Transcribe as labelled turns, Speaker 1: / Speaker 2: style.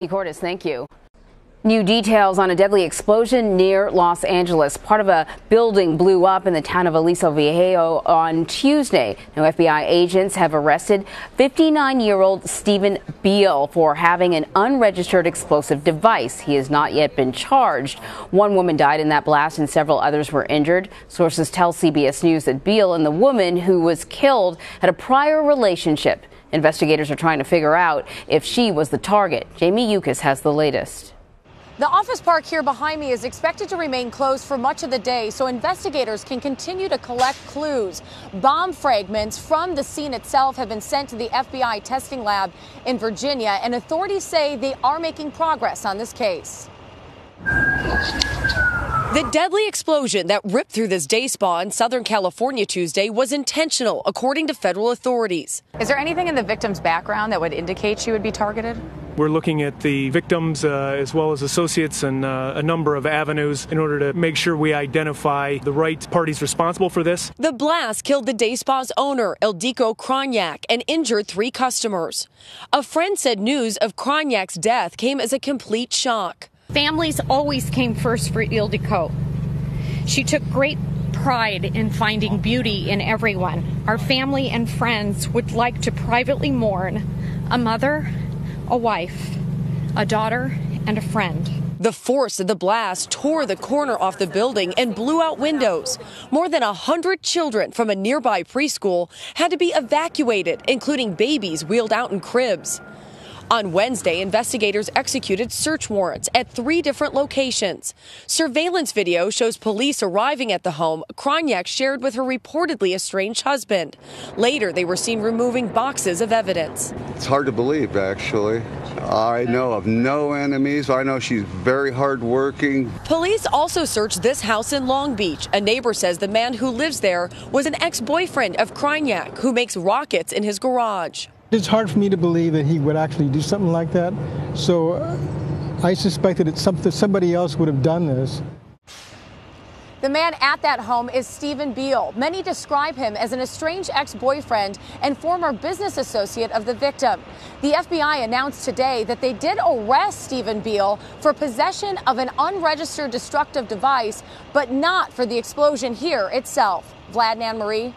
Speaker 1: Cordes, thank you. New details on a deadly explosion near Los Angeles. Part of a building blew up in the town of Aliso Viejo on Tuesday. Now, FBI agents have arrested 59-year-old Stephen Beal for having an unregistered explosive device. He has not yet been charged. One woman died in that blast and several others were injured. Sources tell CBS News that Beal and the woman who was killed had a prior relationship. Investigators are trying to figure out if she was the target. Jamie Yuccas has the latest.
Speaker 2: The office park here behind me is expected to remain closed for much of the day, so investigators can continue to collect clues. Bomb fragments from the scene itself have been sent to the FBI testing lab in Virginia, and authorities say they are making progress on this case. The deadly explosion that ripped through this day spa in Southern California Tuesday was intentional, according to federal authorities. Is there anything in the victim's background that would indicate she would be targeted?
Speaker 3: We're looking at the victims as well as associates and a number of avenues in order to make sure we identify the right parties responsible for this. The blast killed the day spa's owner, Ildiko Krajnyak, and injured 3 customers. A friend said news of Krajnyak's death came as a complete shock.
Speaker 4: Families always came first for Ildiko. She took great pride in finding beauty in everyone. Our family and friends would like to privately mourn a mother, a wife, a daughter, and a friend.
Speaker 2: The force of the blast tore the corner off the building and blew out windows. More than 100 children from a nearby preschool had to be evacuated, including babies wheeled out in cribs. On Wednesday, investigators executed search warrants at 3 different locations. Surveillance video shows police arriving at the home Krajnyak shared with her reportedly estranged husband. Later, they were seen removing boxes of evidence.
Speaker 5: It's hard to believe, actually. I know of no enemies. I know she's very hardworking.
Speaker 2: Police also searched this house in Long Beach. A neighbor says the man who lives there was an ex-boyfriend of Krajnyak, who makes rockets in his garage.
Speaker 6: It's hard for me to believe that he would actually do something like that. So I suspect that somebody else would have done this.
Speaker 2: The man at that home is Stephen Beal. Many describe him as an estranged ex-boyfriend and former business associate of the victim. The FBI announced today that they did arrest Stephen Beal for possession of an unregistered destructive device, but not for the explosion here itself. Vlad and Anne Marie.